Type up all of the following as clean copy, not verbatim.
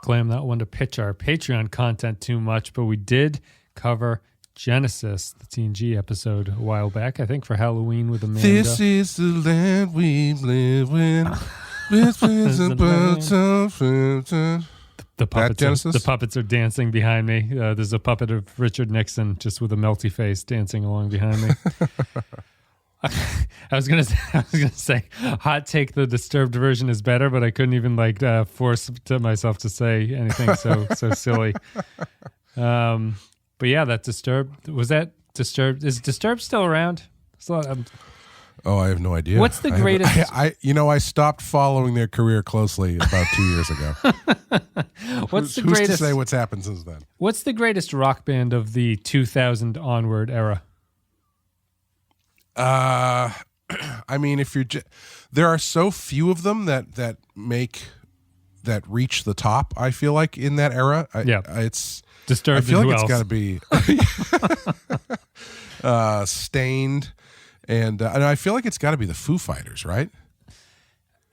Clay, I'm not one to pitch our Patreon content too much, but we did cover Genesis, the TNG episode, a while back, I think for Halloween with Amanda. This is the land we live in. The puppets are dancing behind me. There's a puppet of Richard Nixon just with a melty face dancing along behind me. I was gonna say, hot take, the Disturbed version is better, but I couldn't even force myself to say anything so silly. But yeah, that Disturbed, was that Disturbed? Is Disturbed still around? Oh, I have no idea. What's the greatest? I stopped following their career closely about 2 years ago. Who's to say what's happened since then? What's the greatest rock band of the 2000 onward era? I mean, there are so few of them that reach the top. I feel like in that era, it's Disturbed. I feel like it's got to be Stained, and I feel like it's got to be the Foo Fighters, right?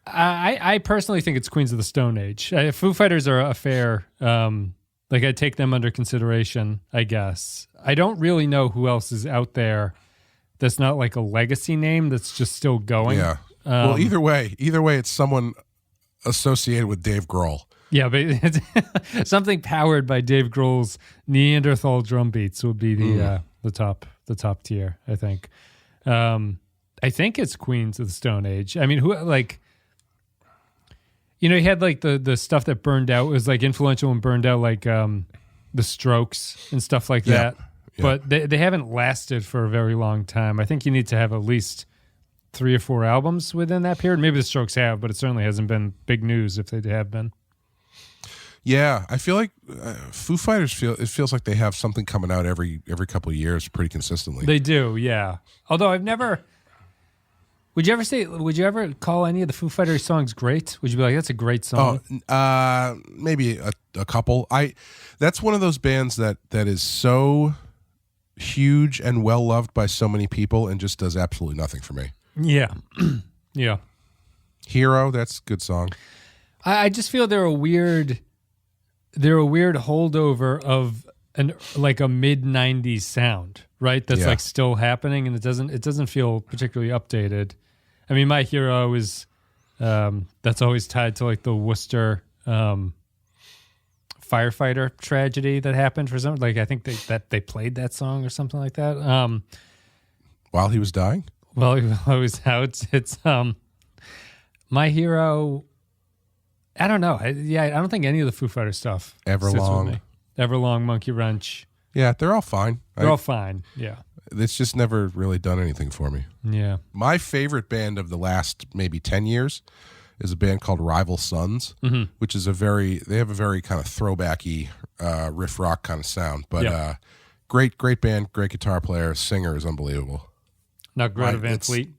I personally think it's Queens of the Stone Age. Foo Fighters are a fair, I take them under consideration, I guess. I don't really know who else is out there that's not like a legacy name that's just still going. Yeah. Well, either way, it's someone associated with Dave Grohl. Yeah, but it's something powered by Dave Grohl's Neanderthal drum beats would be the top tier, I think. I think it's Queens of the Stone Age. I mean, who you had the stuff that burned out was influential and burned out, the Strokes and stuff like that. Yeah. But they haven't lasted for a very long time. I think you need to have at least 3 or 4 albums within that period. Maybe the Strokes have, but it certainly hasn't been big news if they have been. Yeah, I feel like Foo Fighters feels like they have something coming out every couple of years pretty consistently. They do, yeah. Although I've never. Would you ever call any of the Foo Fighters songs great? Would you be like, that's a great song? Oh, maybe a couple. That's one of those bands that is so huge and well loved by so many people and just does absolutely nothing for me. Yeah. Yeah. Hero, that's a good song. I just feel they're a weird holdover of a mid-90s sound, right? That's still happening, and it doesn't feel particularly updated. I mean, My Hero is that's always tied to the Worcester firefighter tragedy that happened for some. I think they played that song or something like that. While he was dying? Well, he was out. It's My Hero. I don't know. I don't think any of the Foo Fighters stuff. Everlong, Monkey Wrench. Yeah, they're all fine. They're all fine. Yeah. It's just never really done anything for me. Yeah. My favorite band of the last maybe 10 years is a band called Rival Sons, which is they have a very kind of throwbacky riff rock kind of sound, but great band, great guitar player, singer is unbelievable. Not Greta Van Fleet.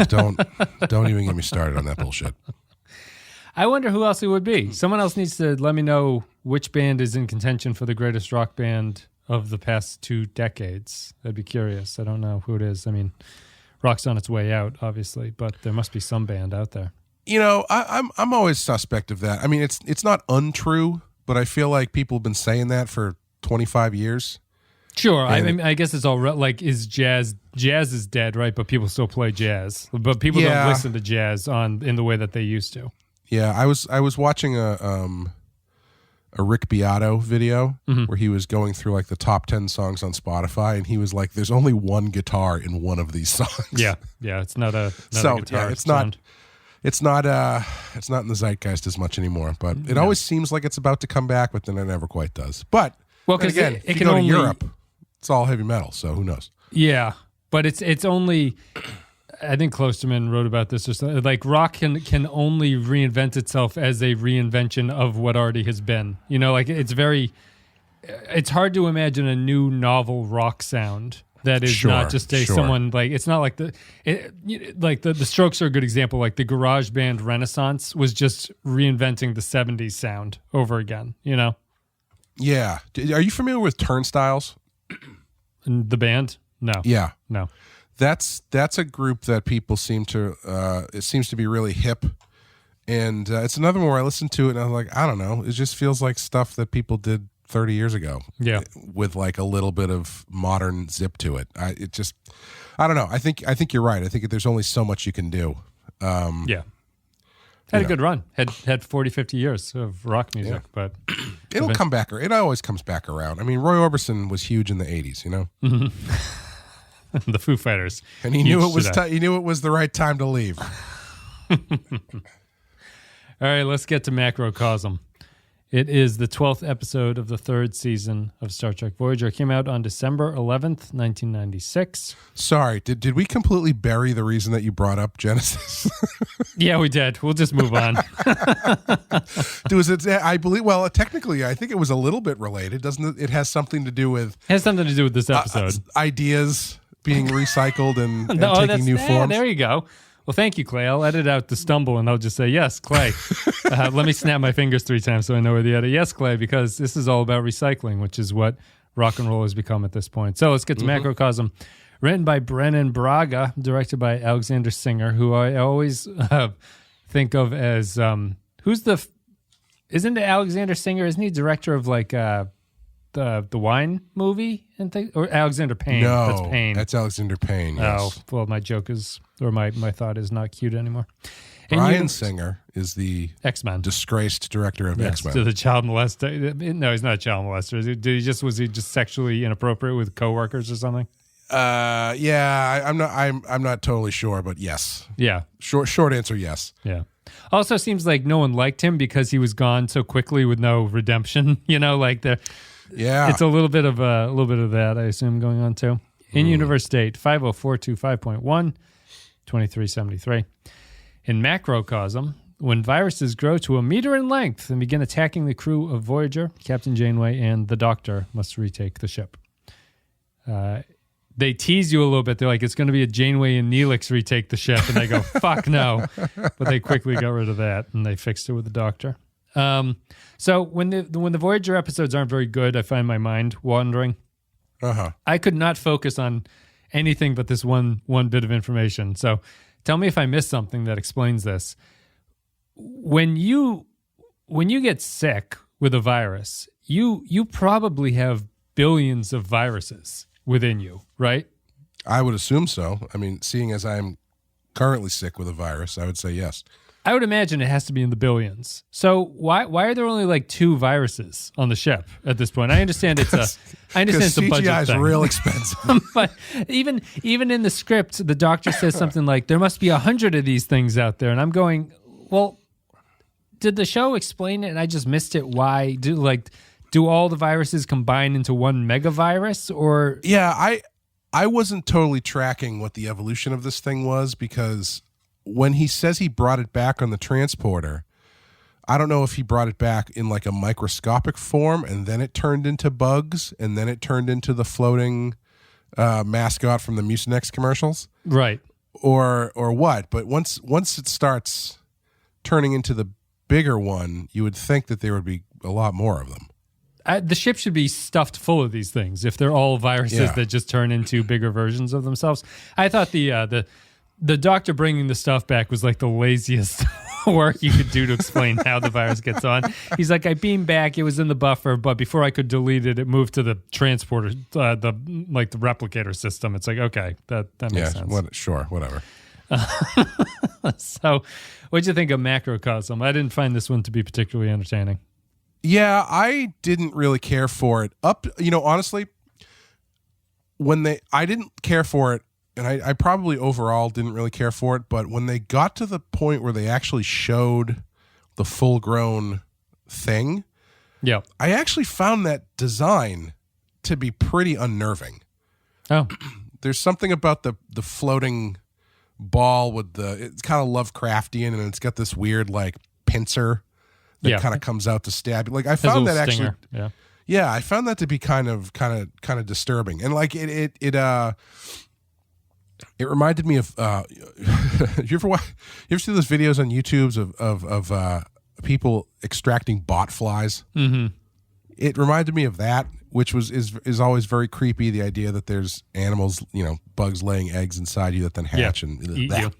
Don't even get me started on that bullshit. I wonder who else it would be. Someone else needs to let me know which band is in contention for the greatest rock band of the past 2 decades. I'd be curious. I don't know who it is. I mean, rock's on its way out, obviously, but there must be some band out there. I'm always suspect of that. I mean, it's not untrue, but I feel like people have been saying that for 25 years. Sure. I guess it's all is jazz is dead, right? But people still play jazz. But people don't listen to jazz in the way that they used to. Yeah, I was watching a Rick Beato video where he was going through the top 10 songs on Spotify, and he was like, "There's only one guitar in one of these songs." Yeah, it's not a guitar. Yeah, it's not in the zeitgeist as much anymore. But it always seems like it's about to come back, but then it never quite does. But because again, if you go to Europe, it's all heavy metal, so who knows? Yeah, but it's only. I think Klosterman wrote about this. Or something. Rock can only reinvent itself as a reinvention of what already has been. It's hard to imagine a new novel rock sound that is not just someone it's not like the Strokes are a good example. Like the garage band Renaissance was just reinventing the 70s sound over again. Yeah. Are you familiar with Turnstiles? The band? No. Yeah. No. That's a group that people seem to it seems to be really hip And it's another one where I listened to it and I was like, I don't know. It just feels like stuff that people did 30 years ago. Yeah. With like a little bit of modern zip to it. I don't know. I think you're right. I think there's only so much you can do. Yeah. Had a good run. Had 40, 50 years of rock music, but it'll come back. It always comes back around. I mean, Roy Orbison was huge in the 80s, you know? Mm-hmm. The Foo Fighters. And he knew it was he knew it was the right time to leave. All right, let's get to Macrocosm. It is the 12th episode of the 3rd season of Star Trek Voyager. It came out on December 11th, 1996. Sorry, did we completely bury the reason that you brought up Genesis? Yeah, we did. We'll just move on. I believe, well, technically, I think it was a little bit related. Doesn't it? It has something to do with... It has something to do with this episode. Ideas being recycled and taking new forms. Yeah, there you go. Well, thank you, Clay. I'll edit out the stumble and I'll just say, yes, Clay. Let me snap my fingers 3 times so I know where the edit. Yes, Clay, because this is all about recycling, which is what rock and roll has become at this point. So let's get to Macrocosm. Written by Brennan Braga, directed by Alexander Singer, who I always think of as, isn't it Alexander Singer? Isn't he director of like the wine movie and things? Or Alexander Payne? No, that's Payne. That's Alexander Payne, yes. Oh, well, my joke is, or my thought is not cute anymore. Bryan Singer is the X-Men disgraced director of X-Men. To the child molester. No, he's not a child molester. Was he just sexually inappropriate with coworkers or something? Yeah, I'm not totally sure, but yes. Yeah. Short answer, yes. Yeah. Also seems like no one liked him because he was gone so quickly with no redemption. You know, like it's a little bit of that, I assume, going on too. In universe date 50425.1 2373. In Macrocosm, when viruses grow to 1 meter in length and begin attacking the crew of Voyager, Captain Janeway and the Doctor must retake the ship. They tease you a little bit. They're like, it's going to be a Janeway and Neelix retake the ship. And I go, fuck no. But they quickly got rid of that and they fixed it with the Doctor. So when the Voyager episodes aren't very good, I find my mind wandering. I could not focus on anything but this one bit of information. So tell me if I missed something that explains this. When you get sick with a virus, you probably have billions of viruses within you, right? I would assume so. I mean, seeing as I'm currently sick with a virus, I would say yes. I would imagine it has to be in the billions. So why are there only like 2 viruses on the ship at this point? I understand it's a budget CGI is thing. real expensive. But even in the script, the Doctor says something like, there must be 100 of these things out there. And I'm going, well, did the show explain it and I just missed it? Why? Do all the viruses combine into one megavirus? Or yeah, I wasn't totally tracking what the evolution of this thing was, because when he says he brought it back on the transporter, I don't know if he brought it back in like a microscopic form and then it turned into bugs and then it turned into the floating mascot from the Mucinex commercials. Right. Or what? But once it starts turning into the bigger one, you would think that there would be a lot more of them. The ship should be stuffed full of these things if they're all viruses that just turn into bigger versions of themselves. I thought the Doctor bringing the stuff back was like the laziest work you could do to explain how the virus gets on. He's like, I beamed back, it was in the buffer, but before I could delete it, it moved to the transporter, the replicator system. It's like, okay, that makes sense. Sure, whatever. So, what'd you think of Macrocosm? I didn't find this one to be particularly entertaining. Yeah, I didn't really care for it. Honestly, I didn't care for it, and I probably overall didn't really care for it, but when they got to the point where they actually showed the full-grown thing, I actually found that design to be pretty unnerving. Oh. There's something about the floating ball with it's kind of Lovecraftian, and it's got this weird like pincer that kind of comes out to stab you. Like I found that actually, I found that to be kind of disturbing, and like it reminded me of. You ever see those videos on YouTube of people extracting bot flies? Mm-hmm. It reminded me of that, which is always very creepy. The idea that there's animals, bugs laying eggs inside you that then hatch and eat you.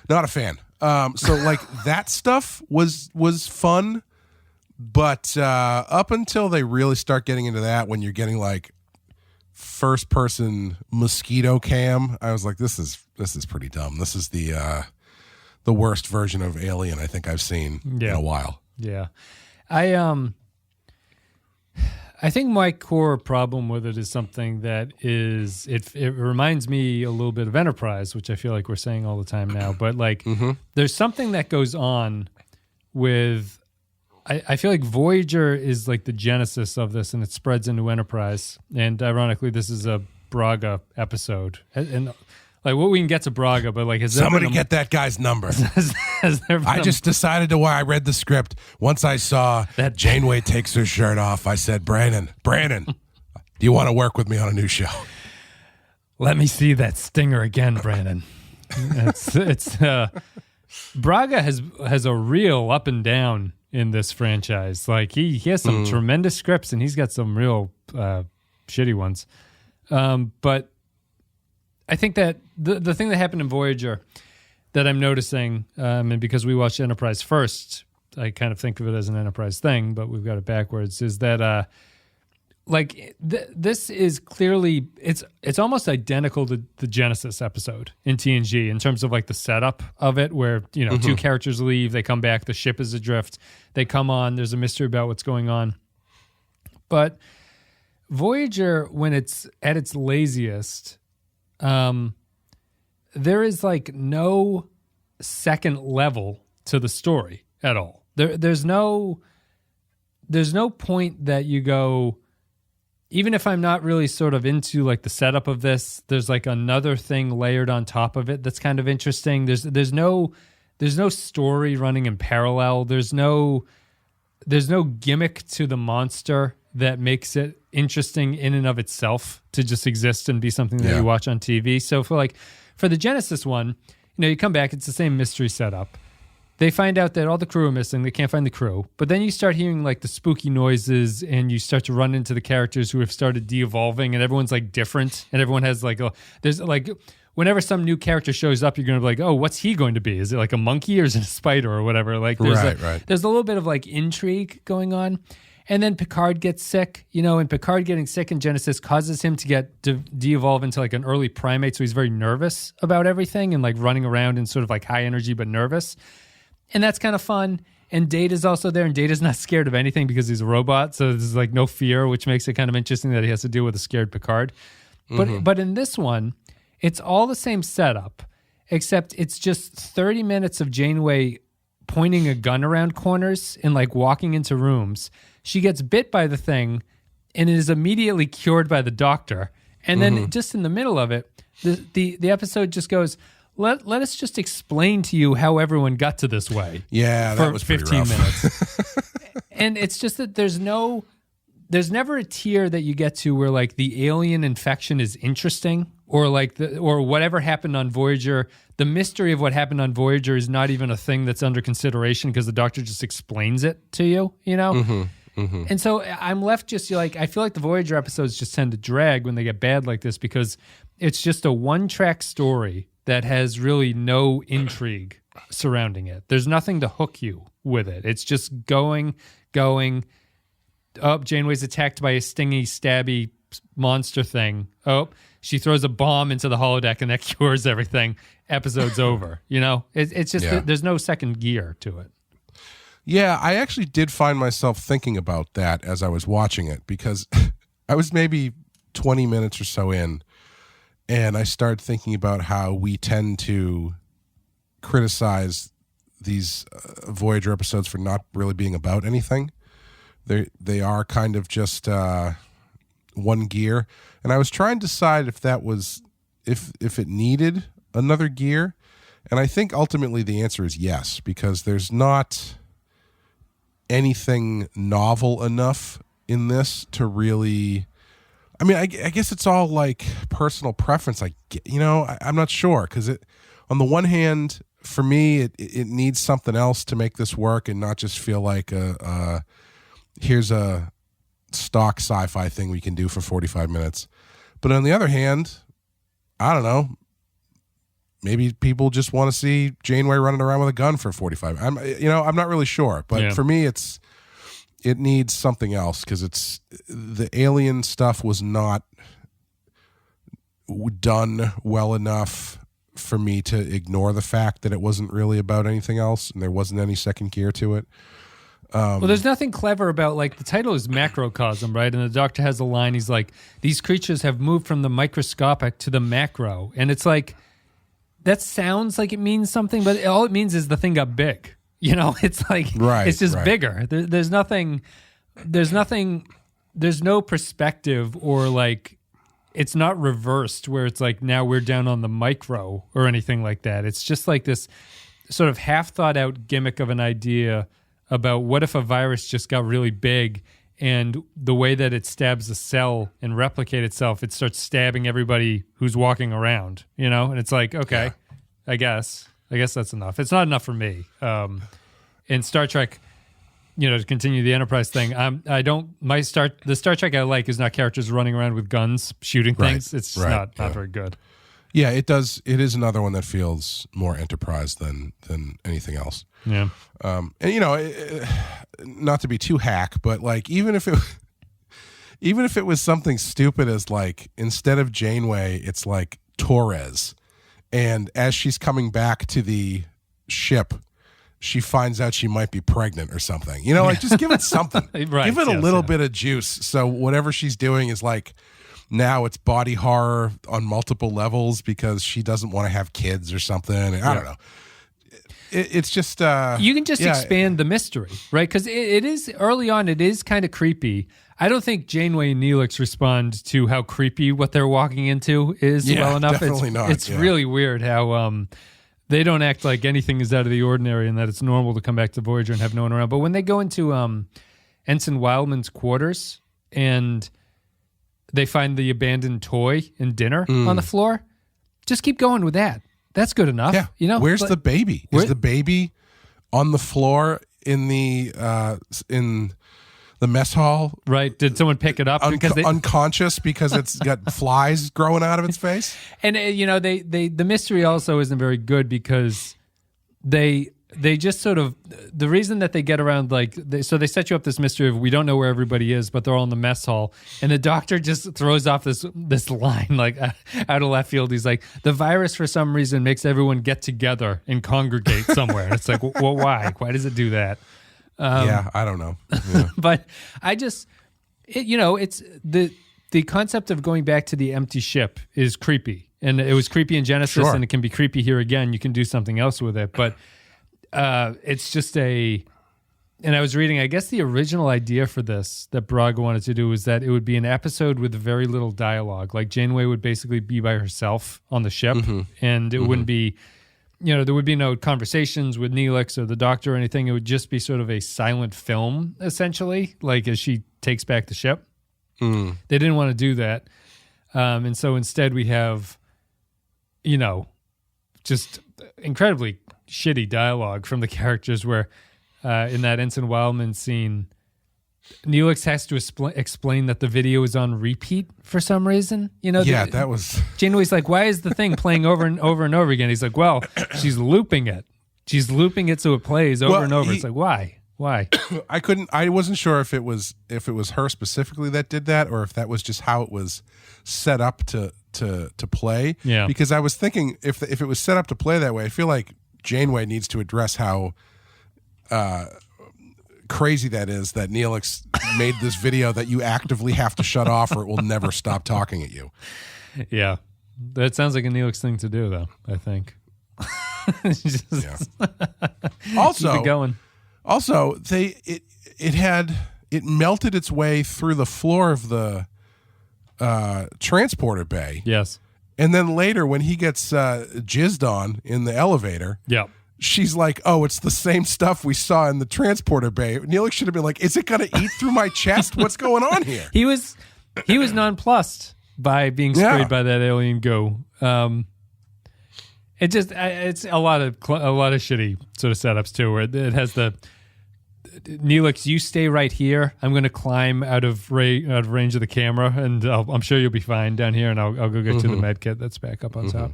Not a fan. So like that stuff was fun, but up until they really start getting into that, when you're getting like first person mosquito cam, I was like, this is pretty dumb. This is the worst version of Alien I think I've seen in a while. Yeah. I think my core problem with it is something that is it reminds me a little bit of Enterprise, which I feel like we're saying all the time now. But like, there's something that goes on with. I feel like Voyager is like the genesis of this, and it spreads into Enterprise. And ironically, this is a Braga episode, and like what we can get to Braga, but like has somebody get that guy's number. I just decided to why I read the script. Once I saw that Janeway takes her shirt off, I said, Brandon, do you want to work with me on a new show? Let me see that stinger again, Brandon. It's Braga has a real up and down in this franchise. Like he has some tremendous scripts, and he's got some real shitty ones. But I think that the thing that happened in Voyager that I'm noticing, and because we watched Enterprise first, I kind of think of it as an Enterprise thing, but we've got it backwards, is that this is clearly, it's almost identical to the Genesis episode in TNG in terms of like the setup of it, where, two characters leave, they come back, the ship is adrift, they come on, there's a mystery about what's going on. But Voyager, when it's at its laziest, there is like no second level to the story at all. There's no point that you go, even if I'm not really sort of into like the setup of this, there's like another thing layered on top of it that's kind of interesting. There's no story running in parallel. There's no gimmick to the monster that makes it interesting in and of itself to just exist and be something that you watch on TV. So for the Genesis one, you come back, it's the same mystery setup. They find out that all the crew are missing. They can't find the crew. But then you start hearing like the spooky noises, and you start to run into the characters who have started de-evolving, and everyone's like different, and everyone has like there's like, whenever some new character shows up, you're going to be like, oh, what's he going to be? Is it like a monkey or is it a spider or whatever? Like there's a little bit of like intrigue going on. And then Picard gets sick, and Picard getting sick in Genesis causes him to get de-evolve into like an early primate. So he's very nervous about everything and like running around and sort of like high energy, but nervous. And that's kind of fun. And Data's also there, and Data's not scared of anything because he's a robot. So there's like no fear, which makes it kind of interesting that he has to deal with a scared Picard. But in this one, it's all the same setup, except it's just 30 minutes of Janeway pointing a gun around corners and like walking into rooms. She gets bit by the thing and is immediately cured by the doctor. And then just in the middle of it, the episode just goes, let us just explain to you how everyone got to this way. Yeah, that was 15 minutes. And it's just that there's never a tier that you get to where like the alien infection is interesting, or like or whatever happened on Voyager. The mystery of what happened on Voyager is not even a thing that's under consideration because the doctor just explains it to you, And so I'm left just like, I feel like the Voyager episodes just tend to drag when they get bad like this because it's just a one-track story that has really no intrigue surrounding it. There's nothing to hook you with it. It's just going. Oh, Janeway's attacked by a stingy, stabby monster thing. Oh, she throws a bomb into the holodeck and that cures everything. Episode's over. It's just there's no second gear to it. Yeah, I actually did find myself thinking about that as I was watching it, because I was maybe 20 minutes or so in, and I started thinking about how we tend to criticize these Voyager episodes for not really being about anything. They are kind of just one gear, and I was trying to decide if that was if it needed another gear, and I think ultimately the answer is yes, because there's not anything novel enough in this to really. I mean, I guess it's all like personal preference. I'm not sure, because on the one hand, for me, it needs something else to make this work and not just feel like here's a stock sci-fi thing we can do for 45 minutes. But on the other hand, I don't know, maybe people just want to see Janeway running around with a gun for 45. I'm not really sure, but for me, it needs something else because the alien stuff was not done well enough for me to ignore the fact that it wasn't really about anything else and there wasn't any second gear to it. Well, there's nothing clever about, like, the title is Macrocosm, right? And the Doctor has a line, he's like, these creatures have moved from the microscopic to the macro. And it's like, that sounds like it means something, but all it means is the thing got big. It's like, it's just bigger. There's no perspective or, like, it's not reversed where it's like, now we're down on the micro or anything like that. It's just like this sort of half thought out gimmick of an idea about what if a virus just got really big and the way that it stabs a cell and replicate itself, it starts stabbing everybody who's walking around, And it's like, okay, I guess that's enough. It's not enough for me. In Star Trek, to continue the Enterprise thing, the Star Trek I like is not characters running around with guns shooting things. It's not very good. Yeah, it does. It is another one that feels more Enterprise than anything else. Yeah. And not to be too hack, but like even if it was something stupid as like instead of Janeway, it's like Torres, and as she's coming back to the ship, she finds out she might be pregnant or something. Like just give it something. Right. Give it a little bit of juice. So whatever she's doing is like now it's body horror on multiple levels because she doesn't want to have kids or something. I don't know. It's just you can just expand the mystery, right? Because it is early on. It is kind of creepy. I don't think Janeway and Neelix respond to how creepy what they're walking into is well enough. Definitely not. It's really weird how they don't act like anything is out of the ordinary and that it's normal to come back to Voyager and have no one around. But when they go into Ensign Wildman's quarters and they find the abandoned toy and dinner on the floor, just keep going with that. That's good enough. Yeah. Where's the baby? Is the baby on the floor in the mess hall? Right. Did someone pick it up? Unconscious because it's got flies growing out of its face? And, the mystery also isn't very good because they just sort of, the reason that they get around, they set you up this mystery of we don't know where everybody is, but they're all in the mess hall. And the Doctor just throws off this line, like out of left field. He's like, the virus for some reason makes everyone get together and congregate somewhere. And it's like, well, why? Why does it do that? I don't know. Yeah. But I just, it's the concept of going back to the empty ship is creepy. And it was creepy in Genesis and it can be creepy here again. You can do something else with it. But it's just and I was reading, I guess the original idea for this that Braga wanted to do was that it would be an episode with very little dialogue. Like Janeway would basically be by herself on the ship and it wouldn't be, there would be no conversations with Neelix or the Doctor or anything. It would just be sort of a silent film, essentially, like as she takes back the ship. They didn't want to do that. And so instead we have, just incredibly shitty dialogue from the characters where in that Ensign Wildman scene, Neelix has to explain that the video is on repeat for some reason. That was... Janeway's like, why is the thing playing over and over and over again? He's like, well, she's looping it. She's looping it so it plays over and over. It's like, why? I wasn't sure if it was her specifically that did that or if that was just how it was set up to play. Yeah. Because I was thinking if it was set up to play that way, I feel like Janeway needs to address how crazy that is that Neelix made this video that you actively have to shut off or it will never stop talking at you. Yeah. That sounds like a Neelix thing to do, though, I think. Also, keep it going. Also, it melted its way through the floor of the transporter bay. Yes. And then later when he gets jizzed on in the elevator, she's like, oh, it's the same stuff we saw in the transporter bay. Neelix should have been like, is it going to eat through my chest? What's going on here? He was nonplussed by being sprayed by that alien goo. It's a lot of shitty sort of setups too, where it has the Neelix, you stay right here. I'm going to climb out of range of the camera, and I'm sure you'll be fine down here, and I'll go get you the med kit that's back up on top.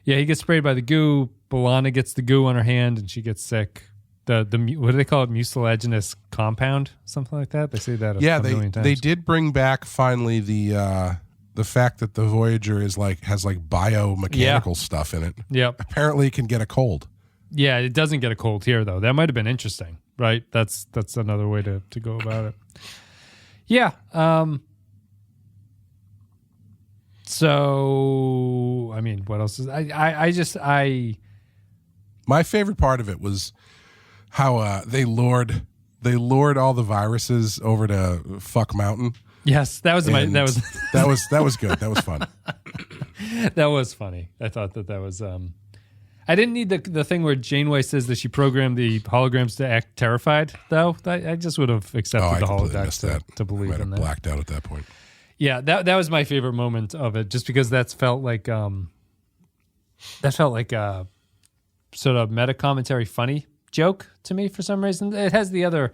Yeah, he gets sprayed by the goo. B'Elanna gets the goo on her hand, and she gets sick. The what do they call it? Mucilaginous compound, something like that. They say that. Yeah, a million times. they did bring back finally the fact that the Voyager has biomechanical stuff in it. Yep. Apparently, it can get a cold. Yeah, it doesn't get a cold here though. That might have been interesting, right? That's another way to go about it. Yeah. So I mean, what else is My favorite part of it was how they lured all the viruses over to Fuck Mountain. Yes, that was good. That was fun. That was funny. I thought that was. I didn't need the thing where Janeway says that she programmed the holograms to act terrified, though. I just would have accepted the holodeck to believe in that. Blacked out at that point. Yeah, that was my favorite moment of it, just because that felt like a sort of meta commentary funny joke to me for some reason. It has the other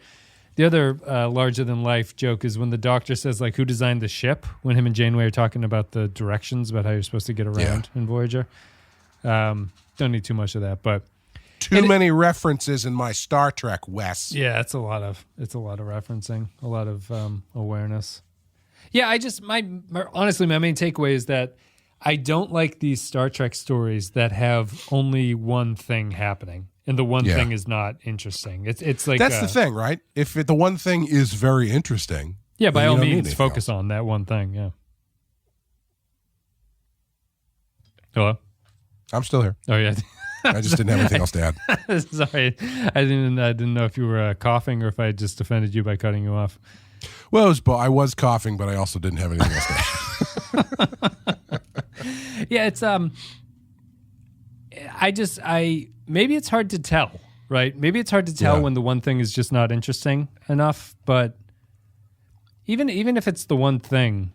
larger than life joke is when the Doctor says like who designed the ship, when him and Janeway are talking about the directions about how you're supposed to get around in Voyager. Don't need too much of that, but too many references in my Star Trek, Wes. Yeah, it's a lot of referencing, a lot of awareness. Yeah, honestly, my main takeaway is that I don't like these Star Trek stories that have only one thing happening, and the one thing is not interesting. It's like that's the thing, right? If the one thing is very interesting, yeah, by all means, focus on that one thing. Yeah. Hello. I'm still here. Oh yeah. I just didn't have anything else to add. Sorry, I didn't know if you were coughing or if I just offended you by cutting you off. Well, I was coughing, but I also didn't have anything else to add. Yeah, it's maybe it's hard to tell, right? Maybe it's hard to tell when the one thing is just not interesting enough. But even if it's the one thing,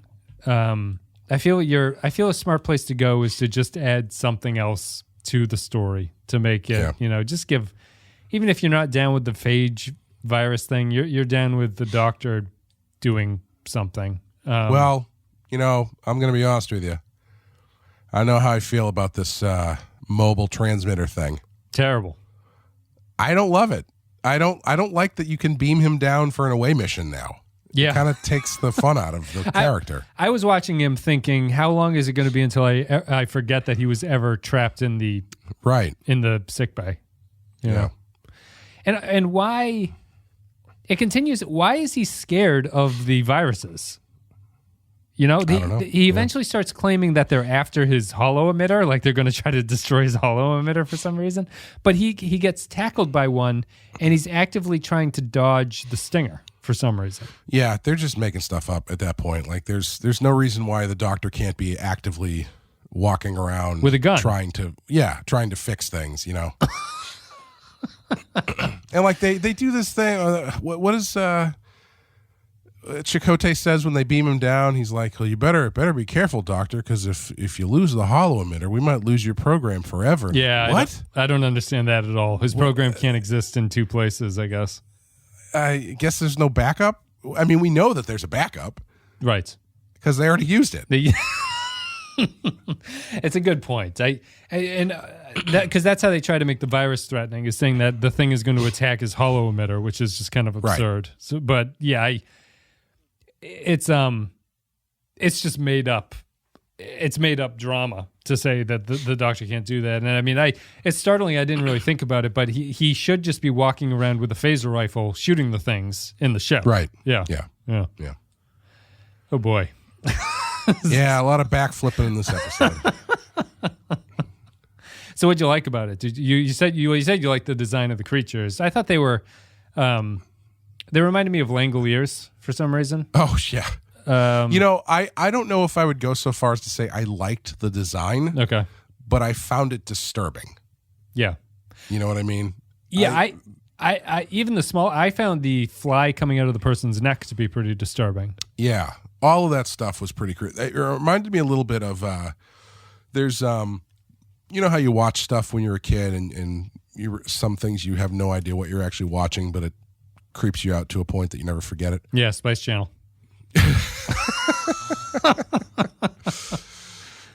I feel a smart place to go is to just add something else to the story to make it, just give, even if you're not down with the phage virus thing, you're down with the Doctor doing something. Well, I'm going to be honest with you. I know how I feel about this mobile transmitter thing. Terrible. I don't love it. I don't like that you can beam him down for an away mission now. Yeah. It kind of takes the fun out of the character. I was watching him thinking, how long is it going to be until I forget that he was ever trapped in the sick bay? You know? And why it continues? Why is he scared of the viruses? I don't know. He eventually starts claiming that they're after his holo-emitter, like they're going to try to destroy his holo-emitter for some reason. But he gets tackled by one, and he's actively trying to dodge the stinger for some reason. Yeah, they're just making stuff up at that point. Like there's no reason why the Doctor can't be actively walking around with a gun trying to fix things, And like they do this thing. What is Chakotay says when they beam him down? He's like, "Well, you better be careful, Doctor, because if you lose the holo-emitter, we might lose your program forever." Yeah, what? I don't understand that at all. His program can't exist in two places, I guess. I guess there's no backup. I mean, we know that there's a backup, right? Because they already used it. It's a good point. Because that's how they try to make the virus threatening, is saying that the thing is going to attack his holo-emitter, which is just kind of absurd. Right. So, but yeah, it's just made up. It's made up drama to say that the Doctor can't do that. And I mean, it's startling. I didn't really think about it, but he should just be walking around with a phaser rifle, shooting the things in the ship. Right. Yeah. Oh boy. Yeah, a lot of backflipping in this episode. So what'd you like about it? You said you liked the design of the creatures. I thought they were, they reminded me of Langoliers for some reason. Oh yeah. I don't know if I would go so far as to say I liked the design. Okay. But I found it disturbing. Yeah. You know what I mean? Yeah, I even the small, I found the fly coming out of the person's neck to be pretty disturbing. Yeah. All of that stuff was pretty creepy. It reminded me a little bit of there's you know how you watch stuff when you're a kid and some things you have no idea what you're actually watching, but it creeps you out to a point that you never forget it. Yeah, Spice Channel.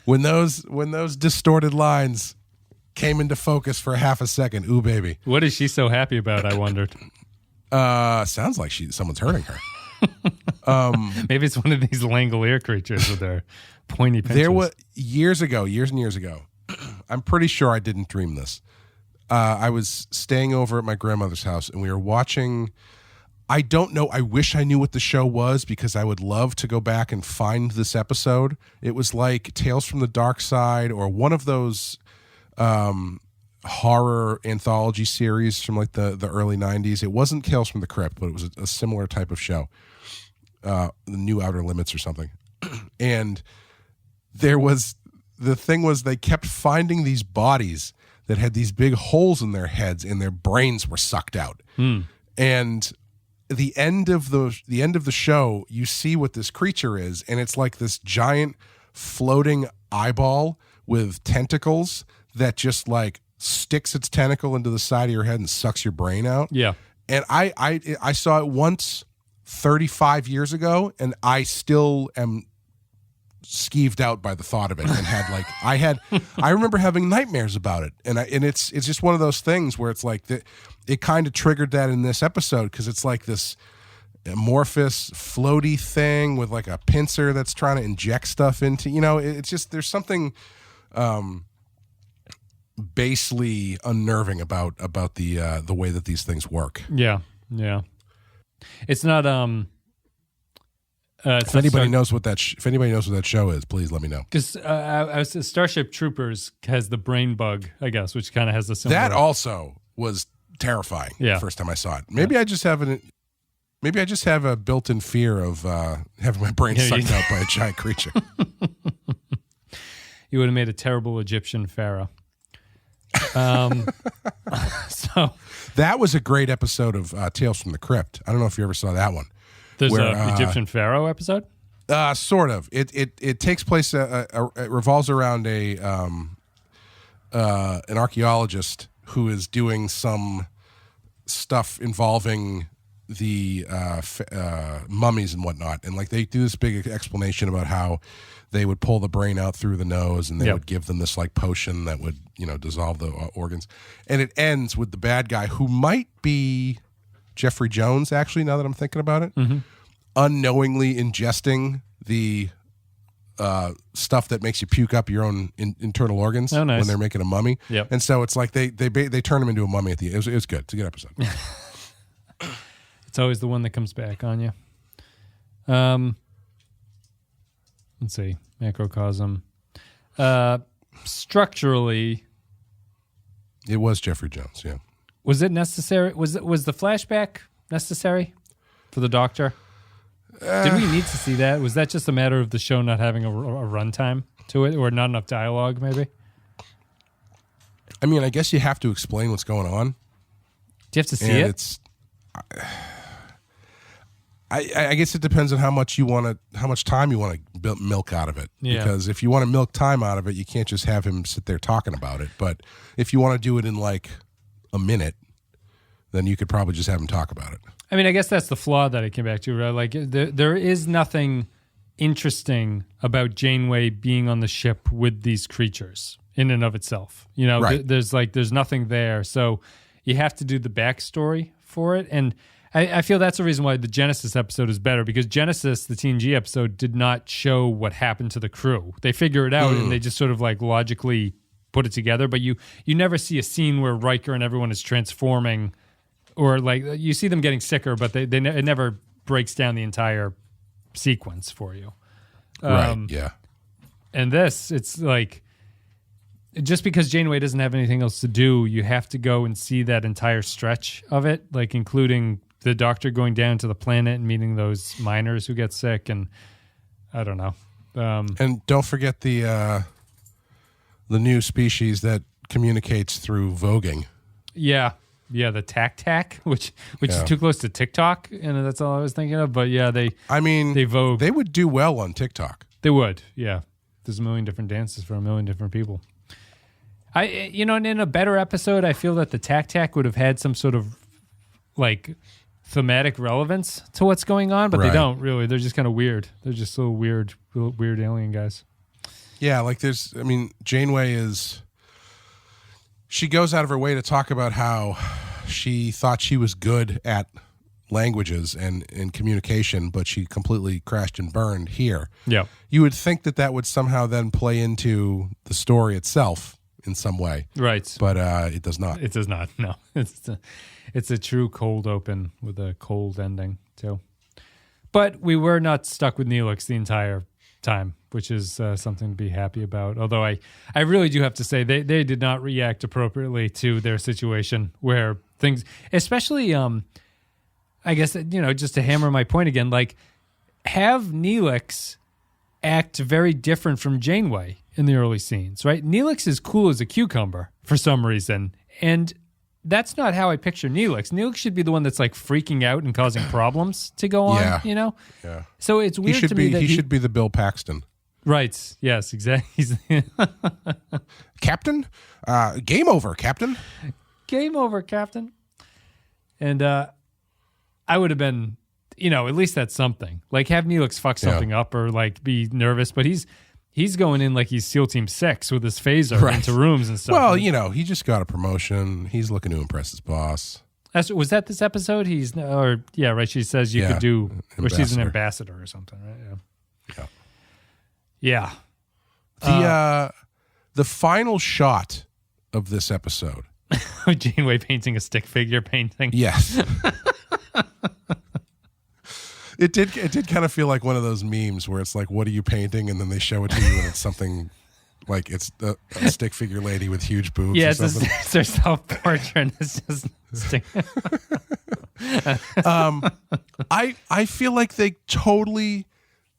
When those distorted lines came into focus for half a second, ooh baby. What is she so happy about? I wondered. Sounds like someone's hurting her. Maybe it's one of these Langolier creatures with their pointy pinchers. There was years and years ago. I'm pretty sure I didn't dream this. I was staying over at my grandmother's house, and we were watching. I don't know. I wish I knew what the show was because I would love to go back and find this episode. It was like Tales from the Dark Side or one of those horror anthology series from like the early 90s. It wasn't Tales from the Crypt, but it was a similar type of show. The New Outer Limits or something. And the thing was they kept finding these bodies that had these big holes in their heads and their brains were sucked out. And the end of the show, you see what this creature is, and it's like this giant floating eyeball with tentacles that just like sticks its tentacle into the side of your head and sucks your brain out. Yeah. And I saw it once 35 years ago, and I still am skeeved out by the thought of it, and I remember having nightmares about it, and it's just one of those things where it's like it kind of triggered that in this episode because it's like this amorphous floaty thing with like a pincer that's trying to inject stuff into, it's just there's something basely unnerving about the way that these things work. Yeah. It's not if anybody knows what that show is, please let me know. Because Starship Troopers has the brain bug, I guess, which kind of has a similar. That also was terrifying. Yeah. The first time I saw it. Maybe I just have a built-in fear of having my brain sucked out by a giant creature. You would have made a terrible Egyptian pharaoh. So that was a great episode of Tales from the Crypt. I don't know if you ever saw that one. There's an Egyptian pharaoh episode? Sort of. It takes place. It revolves around an archaeologist who is doing some stuff involving the mummies and whatnot, and like they do this big explanation about how they would pull the brain out through the nose, and they would give them this like potion that would dissolve the organs, and it ends with the bad guy who might be Jeffrey Jones, actually, now that I'm thinking about it, unknowingly ingesting the stuff that makes you puke up your own internal organs when they're making a mummy. Yep. And so it's like they turn him into a mummy at the end. It was good. It's a good episode. It's always the one that comes back on you. Let's see. Macrocosm. Structurally, it was Jeffrey Jones, yeah. Was it necessary? Was the flashback necessary for the Doctor? Did we need to see that? Was that just a matter of the show not having a runtime to it, or not enough dialogue, maybe? I mean, I guess you have to explain what's going on. Do you have to see it? I guess it depends on how much time you want to milk out of it. Yeah. Because if you want to milk time out of it, you can't just have him sit there talking about it. But if you want to do it in like a minute, then you could probably just have him talk about it. I mean, I guess that's the flaw that I came back to, right? Like, there is nothing interesting about Janeway being on the ship with these creatures in and of itself. Right. There's nothing there. So you have to do the backstory for it. And I feel that's the reason why the Genesis episode is better, because Genesis, the TNG episode, did not show what happened to the crew. They figure it out and they just sort of like logically put it together. But you never see a scene where Riker and everyone is transforming, or like you see them getting sicker, but it never breaks down the entire sequence for you. Right, yeah. And this, it's like, just because Janeway doesn't have anything else to do, you have to go and see that entire stretch of it, like including the Doctor going down to the planet and meeting those miners who get sick, and I don't know. And don't forget the new species that communicates through voguing. Yeah, the tac, which is too close to TikTok, and that's all I was thinking of. But yeah, they vogue. They would do well on TikTok. They would, yeah. There's a million different dances for a million different people. In a better episode, I feel that the tac would have had some sort of like thematic relevance to what's going on, but they don't really. They're just kind of weird. They're just so weird alien guys. Yeah, like Janeway she goes out of her way to talk about how she thought she was good at languages and in communication, but she completely crashed and burned here. Yeah. You would think that would somehow then play into the story itself in some way. Right. But it does not. It does not, no. It's a true cold open with a cold ending, too. But we were not stuck with Neelix the entire time, which is something to be happy about. Although I really do have to say they did not react appropriately to their situation where things, especially, I guess, just to hammer my point again, like have Neelix act very different from Janeway in the early scenes, right? Neelix is cool as a cucumber for some reason, and that's not how I picture Neelix. Neelix should be the one that's like freaking out and causing problems to go on, Yeah. So it's weird to me that he should be the Bill Paxton. Right. Yes, exactly. Captain? Game over, Captain. Game over, Captain. And I would have been, at least that's something. Like have Neelix fuck something up or like be nervous, but he's going in like he's SEAL Team 6 with his phaser into rooms and stuff. Well, he just got a promotion. He's looking to impress his boss. Was that this episode? She says you could do, or she's an ambassador or something, right? Yeah. The final shot of this episode. Janeway painting a stick figure painting. Yes. It did kind of feel like one of those memes where it's like, what are you painting? And then they show it to you and it's something like it's a stick figure lady with huge boobs. Yeah, or something. it's their self-portrait and it's just stick. I feel like they totally,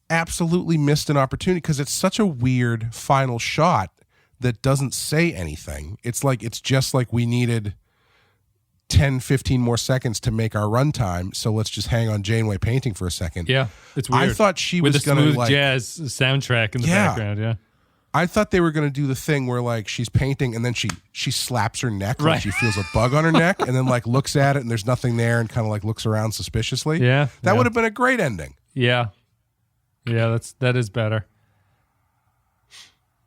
absolutely missed an opportunity because it's such a weird final shot that doesn't say anything. It's just like we needed 10, 15 more seconds to make our runtime, so let's just hang on Janeway painting for a second. Yeah, it's weird. I thought she with was the going to smooth jazz soundtrack in the background. Yeah, I thought they were going to do the thing where like she's painting and then she slaps her neck, like she feels a bug on her neck, and then like looks at it and there's nothing there and kind of like looks around suspiciously. Yeah, that would have been a great ending. Yeah, that is better.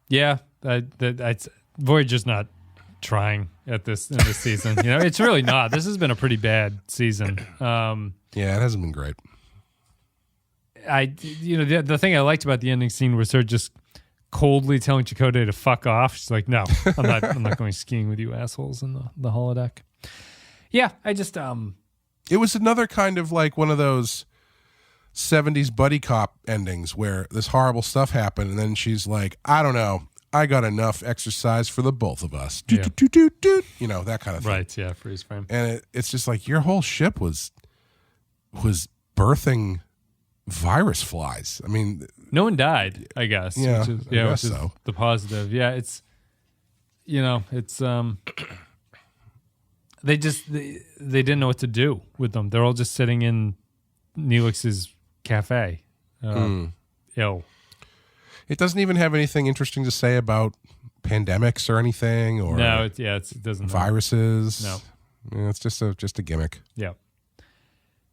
Yeah, Voyager's not trying at this in this season. It's really not. This has been a pretty bad season. Yeah, it hasn't been great. The thing I liked about the ending scene was her just coldly telling Chakotay to fuck off. She's like, no, I'm not going skiing with you assholes in the holodeck. Yeah, I just it was another kind of like one of those 70s buddy cop endings where this horrible stuff happened and then she's like, I don't know, I got enough exercise for the both of us. Yeah. That kind of thing. Right, yeah, freeze frame. And it's just like your whole ship was birthing virus flies. I mean, no one died, I guess. Yeah, which is the positive. Yeah, it's they didn't know what to do with them. They're all just sitting in Neelix's cafe. Ill. It doesn't even have anything interesting to say about pandemics or anything, or no, it doesn't. Viruses. No, yeah, it's just a gimmick. Yeah.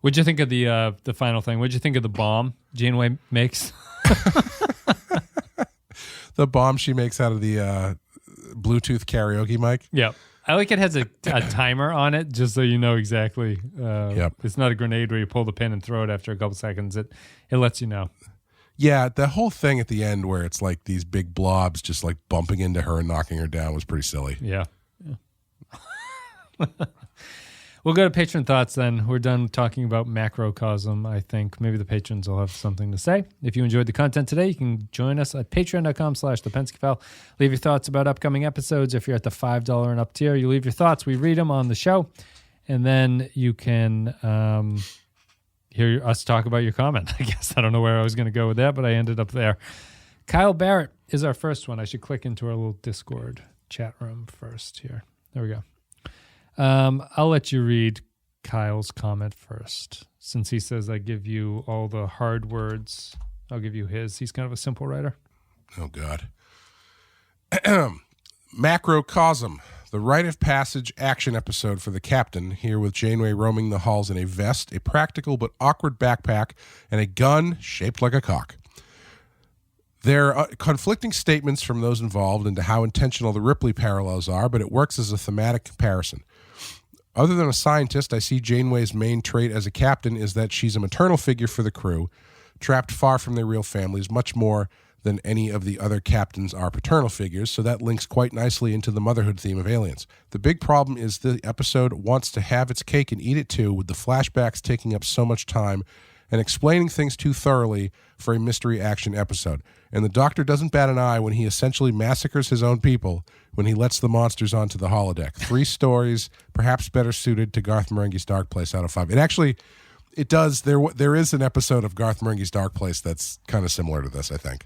What'd you think of the final thing? What'd you think of the bomb Janeway makes? The bomb she makes out of the Bluetooth karaoke mic. Yeah. I like it has a timer on it, just so you know exactly. It's not a grenade where you pull the pin and throw it after a couple seconds. It lets you know. Yeah, the whole thing at the end where it's like these big blobs just like bumping into her and knocking her down was pretty silly. Yeah. We'll go to patron thoughts then. We're done talking about Macrocosm, I think. Maybe the patrons will have something to say. If you enjoyed the content today, you can join us at patreon.com/The Pensky File. Leave your thoughts about upcoming episodes. If you're at the $5 and up tier, you leave your thoughts. We read them on the show. And then you can hear us talk about your comment. I guess I don't know where I was going to go with that, but I ended up there. Kyle Barrett is our first one. I should click into our little Discord chat room first here. There we go. I'll let you read Kyle's comment first. Since he says I give you all the hard words, I'll give you his. He's kind of a simple writer. Oh, God. Macrocosm, the rite of passage action episode for the captain, here with Janeway roaming the halls in a vest, a practical but awkward backpack, and a gun shaped like a cock. There are conflicting statements from those involved into how intentional the Ripley parallels are, but it works as a thematic comparison. Other than a scientist, I see Janeway's main trait as a captain is that she's a maternal figure for the crew, trapped far from their real families, much more than any of the other captains are paternal figures, so that links quite nicely into the motherhood theme of Aliens. The big problem is the episode wants to have its cake and eat it too, with the flashbacks taking up so much time and explaining things too thoroughly for a mystery action episode. And the Doctor doesn't bat an eye when he essentially massacres his own people when he lets the monsters onto the holodeck. 3 stories, perhaps better suited to Garth Marenghi's Dark Place out of 5. It does. There is an episode of Garth Marenghi's Dark Place that's kind of similar to this, I think.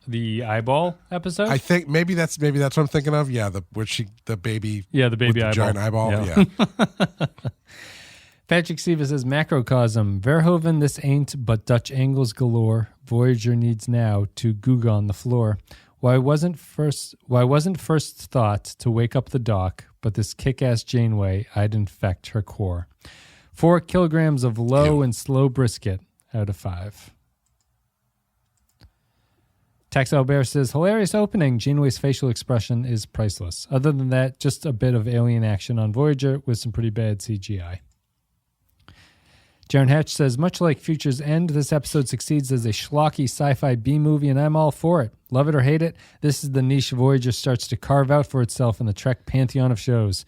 The eyeball episode? I think maybe that's what I'm thinking of. Yeah, the baby. Yeah, the baby with the eyeball. giant eyeball. Yeah. Patrick Siva says, Macrocosm, Verhoeven, this ain't but Dutch angles galore. Voyager needs now to goog on the floor. Why wasn't first thought to wake up the doc, but this kick-ass Janeway, I'd infect her core. 4 kilograms of low and slow brisket out of 5. Taxel Bear says, hilarious opening. Janeway's facial expression is priceless. Other than that, just a bit of alien action on Voyager with some pretty bad CGI. Jaron Hatch says, much like Future's End, this episode succeeds as a schlocky sci-fi B-movie, and I'm all for it. Love it or hate it, this is the niche Voyager starts to carve out for itself in the Trek pantheon of shows.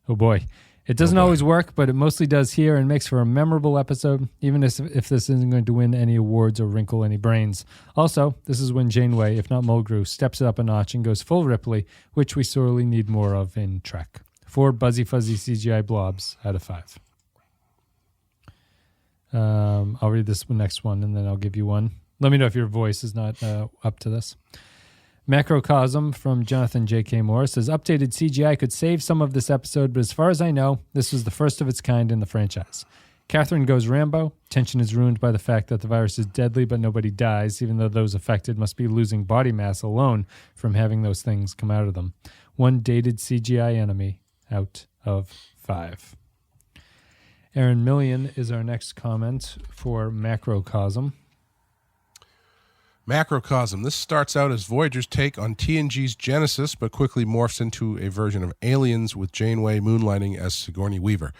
Oh boy. It doesn't always work, but it mostly does here and makes for a memorable episode, even if this isn't going to win any awards or wrinkle any brains. Also, this is when Janeway, if not Mulgrew, steps it up a notch and goes full Ripley, which we sorely need more of in Trek. 4 buzzy fuzzy CGI blobs out of 5. I'll read this next one, and then I'll give you one. Let me know if your voice is not up to this. Macrocosm from Jonathan J.K. Moore says, updated CGI could save some of this episode, but as far as I know, this was the first of its kind in the franchise. Catherine goes Rambo. Tension is ruined by the fact that the virus is deadly, but nobody dies, even though those affected must be losing body mass alone from having those things come out of them. 1 dated CGI enemy out of 5. Aaron Million is our next comment for Macrocosm. Macrocosm. This starts out as Voyager's take on TNG's Genesis, but quickly morphs into a version of Aliens with Janeway moonlighting as Sigourney Weaver.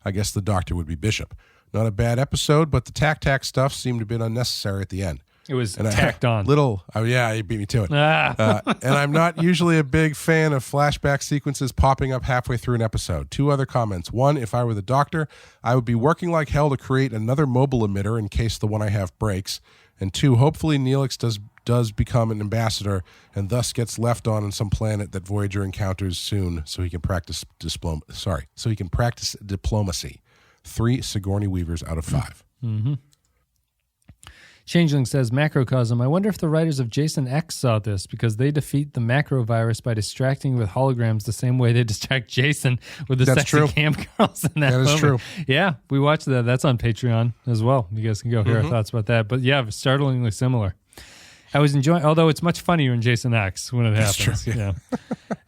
I guess the Doctor would be Bishop. Not a bad episode, but the tack stuff seemed a bit unnecessary at the end. It was tacked on. Yeah, you beat me to it. And I'm not usually a big fan of flashback sequences popping up halfway through an episode. 2 other comments. 1, if I were the Doctor, I would be working like hell to create another mobile emitter in case the one I have breaks. And 2, hopefully Neelix does become an ambassador and thus gets left on some planet that Voyager encounters soon so he can practice diplomacy. 3 Sigourney Weavers out of 5. Mm-hmm. Changeling says, Macrocosm, I wonder if the writers of Jason X saw this because they defeat the macro virus by distracting with holograms the same way they distract Jason with the sexy cam girls in that is true. Yeah, we watched that. That's on Patreon as well. You guys can go hear our thoughts about that. But yeah, startlingly similar. I was enjoying, although it's much funnier in Jason X when it happens. That's true, yeah.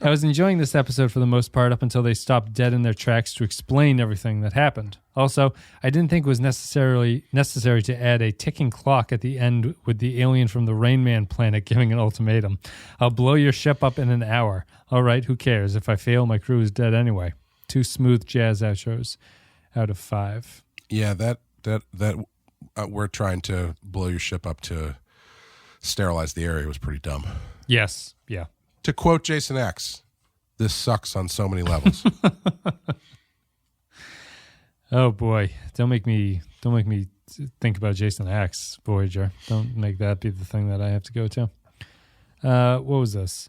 I was enjoying this episode for the most part up until they stopped dead in their tracks to explain everything that happened. Also, I didn't think it was necessary to add a ticking clock at the end with the alien from the Rain Man planet giving an ultimatum. I'll blow your ship up in an hour. All right, who cares? If I fail, my crew is dead anyway. 2 smooth jazz outros out of 5. Yeah, that we're trying to blow your ship up to sterilize the area was pretty dumb. Yes, yeah. To quote Jason X, this sucks on so many levels. Oh boy, don't make me think about Jason X, Voyager. Don't make that be the thing that I have to go to. What was this?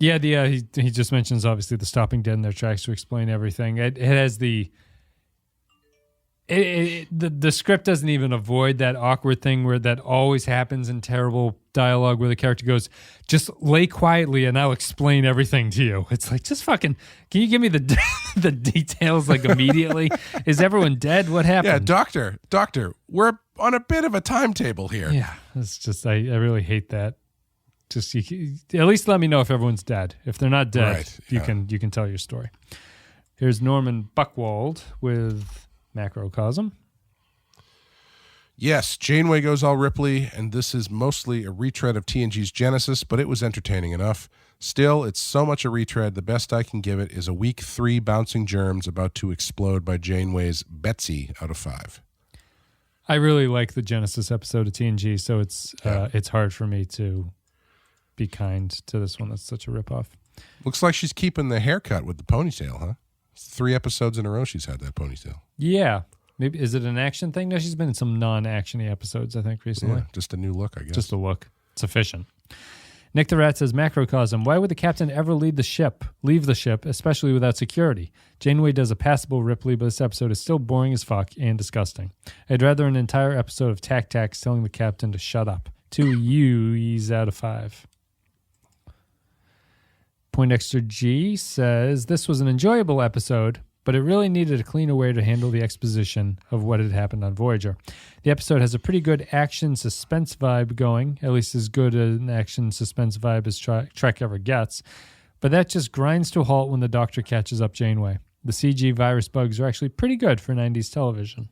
Yeah, he just mentions obviously the stopping dead in their tracks to explain everything. It has the script doesn't even avoid that awkward thing where that always happens in terrible dialogue where the character goes, just lay quietly and I'll explain everything to you. It's like, just fucking, can you give me the the details like immediately? Is everyone dead? What happened? Yeah, Doctor, we're on a bit of a timetable here. Yeah, it's just, I really hate that. Just at least let me know if everyone's dead. If they're not dead, right, you can tell your story. Here's Norman Buckwald with Macrocosm. Yes, Janeway goes all Ripley, and this is mostly a retread of TNG's Genesis, but it was entertaining enough. Still, it's so much a retread, the best I can give it is a week 3 bouncing germs about to explode by Janeway's Betsy out of 5. I really like the Genesis episode of TNG, so it's hard for me to be kind to this one. That's such a ripoff. Looks like she's keeping the haircut with the ponytail, huh? 3 episodes in a row she's had that ponytail. Yeah. Maybe is it an action thing? No, she's been in some non-action-y episodes, I think, recently. Yeah, just a new look, I guess. Just a look. It's efficient. Nick the Rat says, Macrocosm, why would the captain ever leave the ship, especially without security? Janeway does a passable Ripley, but this episode is still boring as fuck and disgusting. I'd rather an entire episode of Tac Tacs telling the captain to shut up. 2 U's out of 5. Poindexter G says, this was an enjoyable episode, but it really needed a cleaner way to handle the exposition of what had happened on Voyager. The episode has a pretty good action suspense vibe going, at least as good an action suspense vibe as Trek ever gets, but that just grinds to a halt when the Doctor catches up Janeway. The CG virus bugs are actually pretty good for 90s television.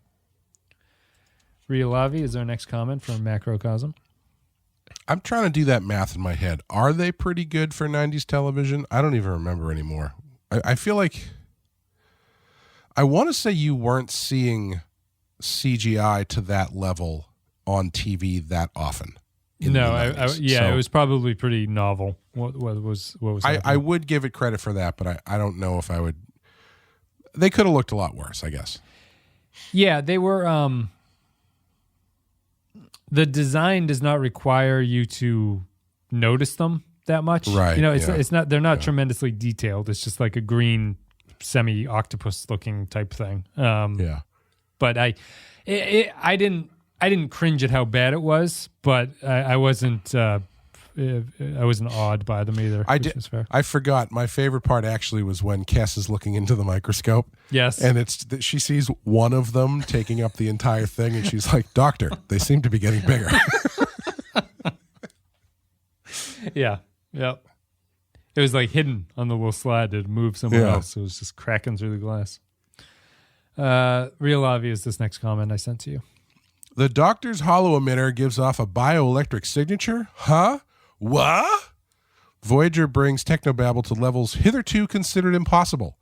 Ria Lavi is our next comment from Macrocosm. I'm trying to do that math in my head. Are they pretty good for 90s television? I don't even remember anymore. I feel like... I want to say you weren't seeing CGI to that level on TV that often. No, it was probably pretty novel. What was I would give it credit for that, but I don't know if I would. They could have looked a lot worse, I guess. Yeah, they were. The design does not require you to notice them that much, right? It's not. They're not tremendously detailed. It's just like a green semi-octopus looking type thing. But I didn't cringe at how bad it was, but I wasn't awed by them either. I forgot. My favorite part actually was when Cass is looking into the microscope. Yes, and she sees one of them taking up the entire thing, and she's like, "Doctor, they seem to be getting bigger." Yeah. Yep. It was like hidden on the little slide to move somewhere else. It was just cracking through the glass. Real obvious, this next comment I sent to you. The Doctor's holo-emitter gives off a bioelectric signature? Huh? What? Voyager brings technobabble to levels hitherto considered impossible.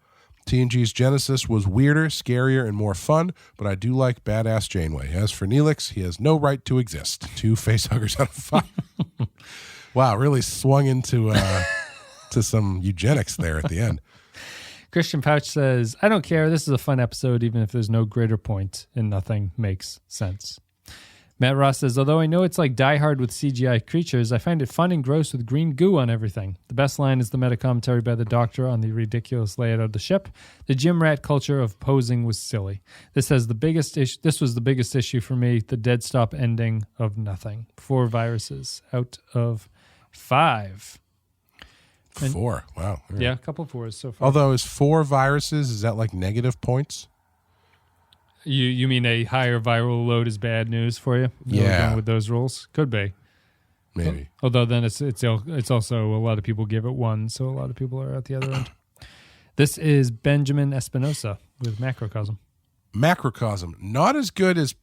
TNG's Genesis was weirder, scarier, and more fun, but I do like badass Janeway. As for Neelix, he has no right to exist. 2 facehuggers out of 5. Wow, really swung into... to some eugenics there at the end. Christian Pouch says, I don't care. This is a fun episode, even if there's no greater point and nothing makes sense. Matt Ross says, although I know it's like Die Hard with CGI creatures, I find it fun and gross with green goo on everything. The best line is the meta commentary by the Doctor on the ridiculous layout of the ship. The gym rat culture of posing was silly. This was the biggest issue for me, the dead stop ending of nothing. 4 viruses out of 5. 4. Wow. Yeah, a couple of 4s so far. Although is 4 viruses, is that like negative points? You mean a higher viral load is bad news for you? Yeah. With those rules? Could be. Maybe. Although then it's also a lot of people give it 1, so a lot of people are at the other end. This is Benjamin Espinosa with Macrocosm. Macrocosm. Not as good as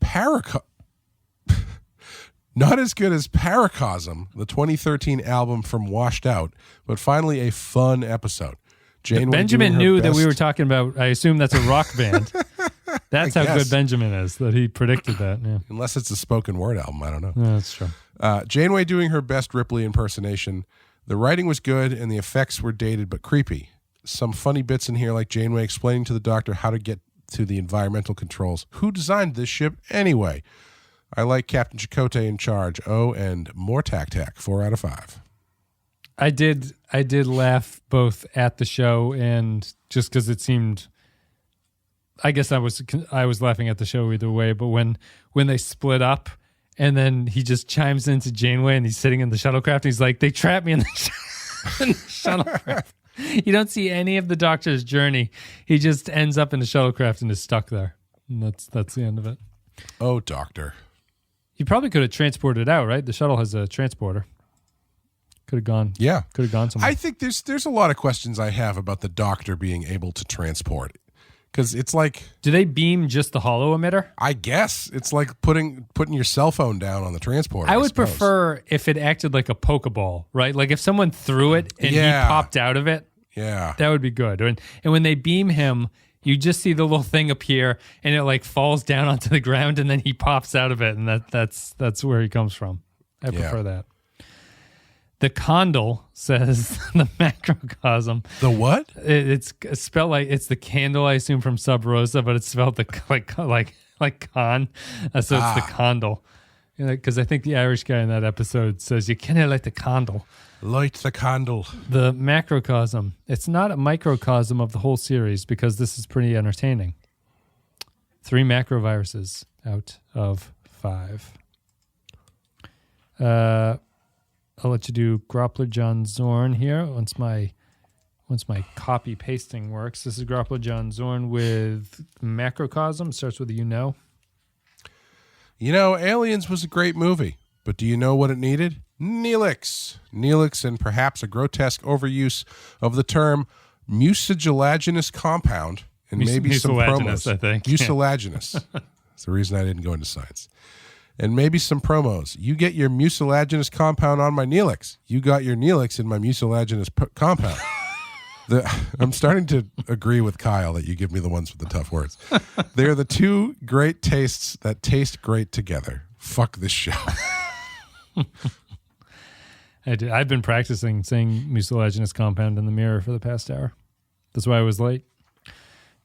Not as good as Paracosm, the 2013 album from Washed Out, but finally a fun episode. Benjamin knew that we were talking about, I assume that's a rock band. That's how good Benjamin is, that he predicted that. Yeah. Unless it's a spoken word album, I don't know. Yeah, that's true. Janeway doing her best Ripley impersonation. The writing was good and the effects were dated but creepy. Some funny bits in here like Janeway explaining to the Doctor how to get to the environmental controls. Who designed this ship anyway? I like Captain Chakotay in charge. Oh, and more Tac-Tac, 4 out of 5. I did laugh both at the show and just because it seemed... I guess I was laughing at the show either way, but when they split up and then he just chimes into Janeway and he's sitting in the shuttlecraft and he's like, they trapped me in the shuttlecraft. You don't see any of the Doctor's journey. He just ends up in the shuttlecraft and is stuck there. And that's the end of it. Oh, Doctor. You probably could have transported out, right? The shuttle has a transporter. Could have gone. Yeah. Could have gone somewhere. I think there's a lot of questions I have about the Doctor being able to transport. Because it's like, do they beam just the holo-emitter? I guess it's like putting your cell phone down on the transporter. I would prefer if it acted like a Pokeball, right? Like if someone threw it and he popped out of it. Yeah, that would be good. And when they beam him, you just see the little thing appear, and it like falls down onto the ground, and then he pops out of it, and that's where he comes from. I prefer that. The Condal says the macrocosm. The what? It's spelled like it's the candle, I assume, from Sub Rosa, but it's spelled like con. So it's the Condal. Because I think the Irish guy in that episode says you can't light the candle. Light the candle. The macrocosm. It's not a microcosm of the whole series because this is pretty entertaining. 3 macroviruses out of 5. I'll let you do Groppler John Zorn here once my copy pasting works. This is Groppler John Zorn with Macrocosm. Starts with a Aliens was a great movie, but do you know what it needed? Neelix. Neelix and perhaps a grotesque overuse of the term mucilaginous compound and maybe some promos. I think. Mucilaginous. That's the reason I didn't go into science. And maybe some promos. You get your mucilaginous compound on my Neelix. You got your Neelix in my mucilaginous compound. I'm starting to agree with Kyle that you give me the ones with the tough words. They're the 2 great tastes that taste great together. Fuck this show. I've been practicing saying mucilaginous compound in the mirror for the past hour. That's why I was late.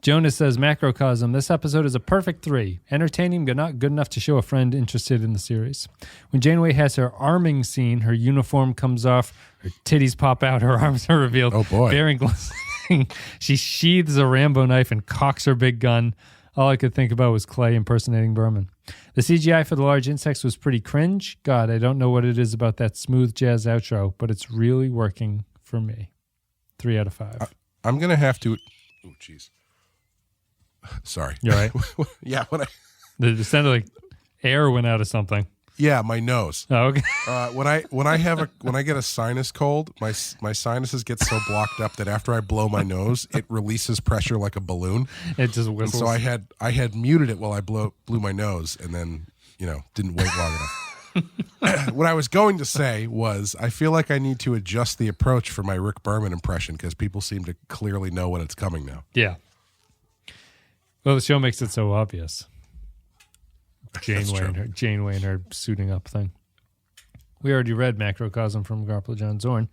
Jonas says, Macrocosm, this episode is a perfect 3. Entertaining, but not good enough to show a friend interested in the series. When Janeway has her arming scene, her uniform comes off, her titties pop out, her arms are revealed. Oh, boy. Bearing glistening. She sheathes a Rambo knife and cocks her big gun. All I could think about was Clay impersonating Berman. The CGI for the large insects was pretty cringe. God, I don't know what it is about that smooth jazz outro, but it's really working for me. 3 out of 5. I'm going to have to... Oh, jeez. Sorry. You're right. Yeah, It sounded like air went out of something. Yeah, my nose. Oh, okay. When I get a sinus cold, my sinuses get so blocked up that after I blow my nose, it releases pressure like a balloon. It just whistles. And so I had muted it while I blew my nose, and then didn't wait long enough. What I was going to say was I feel like I need to adjust the approach for my Rick Berman impression because people seem to clearly know when it's coming now. Yeah. Well, the show makes it so obvious. Janeway and her suiting up thing. We already read Macrocosm from Groppler John Zorn.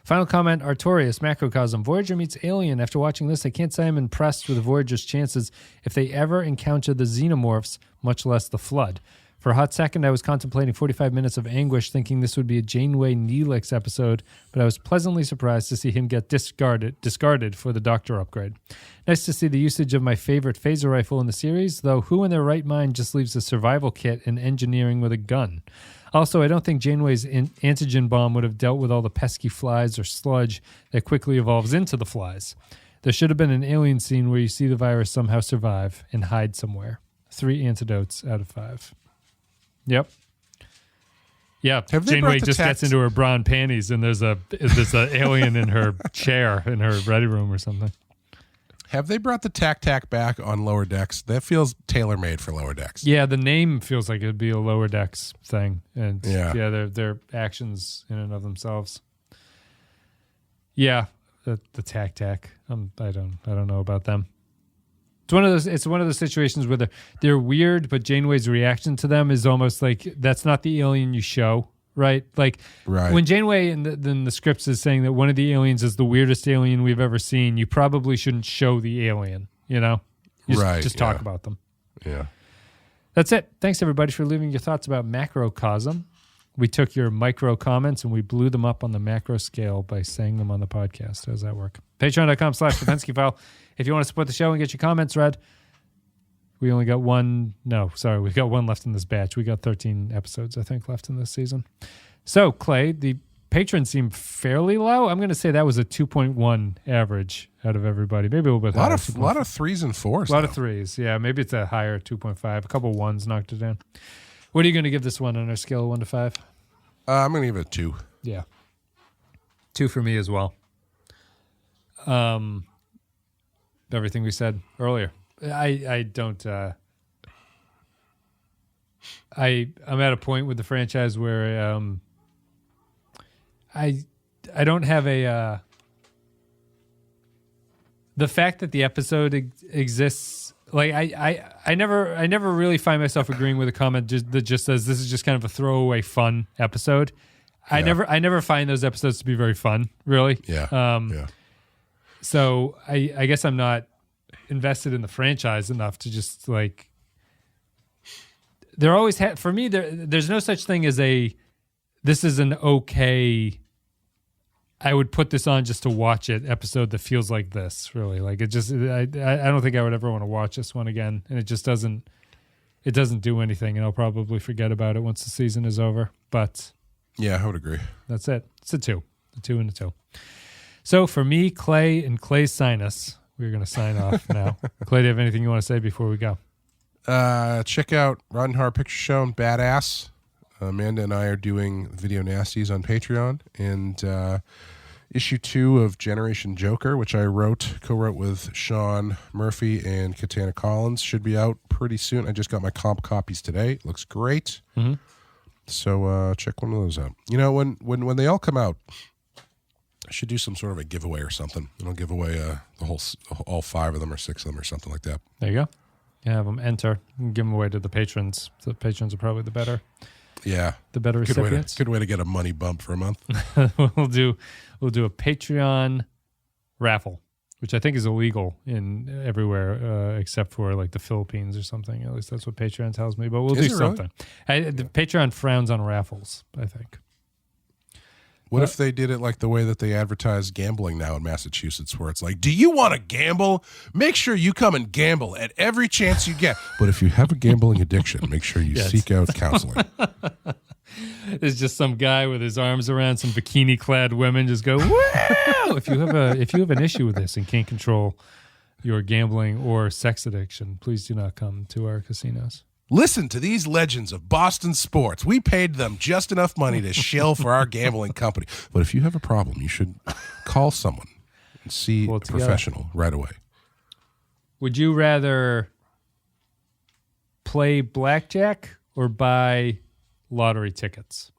Final comment, Artorius, Macrocosm. Voyager meets Alien. After watching this, I can't say I'm impressed with the Voyager's chances if they ever encounter the xenomorphs, much less the Flood. For a hot second, I was contemplating 45 minutes of anguish, thinking this would be a Janeway Neelix episode, but I was pleasantly surprised to see him get discarded for the Doctor upgrade. Nice to see the usage of my favorite phaser rifle in the series, though who in their right mind just leaves a survival kit and engineering with a gun? Also, I don't think Janeway's antigen bomb would have dealt with all the pesky flies or sludge that quickly evolves into the flies. There should have been an alien scene where you see the virus somehow survive and hide somewhere. 3 antidotes out of 5. Yep. Yeah, Janeway just gets into her brown panties, and there's a alien in her chair in her ready room or something. Have they brought the tac back on Lower Decks? That feels tailor-made for Lower Decks. Yeah, the name feels like it'd be a Lower Decks thing, and they're actions in and of themselves. Yeah, the tac. I don't know about them. It's one of those situations where they're weird, but Janeway's reaction to them is almost like that's not the alien you show, right? Like when Janeway in the scripts is saying that one of the aliens is the weirdest alien we've ever seen, you probably shouldn't show the alien, just talk about them. Yeah. That's it. Thanks everybody for leaving your thoughts about Macrocosm. We took your micro comments and we blew them up on the macro scale by saying them on the podcast. How does that work? Patreon.com/the Pensky File. If you want to support the show and get your comments read, we only got one. No, sorry. We've got one left in this batch. We got 13 episodes, I think, left in this season. So, Clay, the patrons seem fairly low. I'm going to say that was a 2.1 average out of everybody. Maybe a little bit higher. A lot of 3s and 4s. A lot of 3s. Yeah, maybe it's a higher 2.5. A couple 1s knocked it down. What are you going to give this one on our scale of 1 to 5? I'm going to give it a 2. Yeah. 2 for me as well. Everything we said earlier. I don't. I'm at a point with the franchise where I don't have a. The fact that the episode exists, like I never really find myself agreeing with a comment that just says this is just kind of a throwaway fun episode. I never find those episodes to be very fun, really. Yeah. So I guess I'm not invested in the franchise enough to just like. There always for me there's no such thing as this is an okay. I would put this on just to watch it episode that feels like this, really. Like it just I don't think I would ever want to watch this one again, and it just doesn't do anything, and I'll probably forget about it once the season is over. But yeah, I would agree. That's it. It's a 2. A 2 and a 2. So for me, Clay and Clay's sinus, we're going to sign off now. Clay, do you have anything you want to say before we go? Check out Rotten Horror Picture Show and Badass. Amanda and I are doing Video Nasties on Patreon, and issue 2 of Generation Joker, which I co-wrote with Sean Murphy and Katana Collins, should be out pretty soon. I just got my comp copies today. It looks great. Mm-hmm. So check one of those out. You know, when they all come out, I should do some sort of a giveaway or something. And I'll give away all 5 of them or 6 of them or something like that. There you go. You have them enter and give them away to the patrons. So the patrons are probably the better. Yeah, the better recipients. Good way to get a money bump for a month. We'll do a Patreon raffle, which I think is illegal in everywhere except for like the Philippines or something. At least that's what Patreon tells me. But we'll do something. Really? The Patreon frowns on raffles, I think. What if they did it like the way that they advertise gambling now in Massachusetts, where it's like, do you want to gamble? Make sure you come and gamble at every chance you get. But if you have a gambling addiction, make sure you seek out counseling. There's just some guy with his arms around some bikini-clad women just go, wow! If you have an issue with this and can't control your gambling or sex addiction, please do not come to our casinos. Listen to these legends of Boston sports. We paid them just enough money to shill for our gambling company. But if you have a problem, you should call someone and see a professional right away. Would you rather blackjack or buy lottery tickets?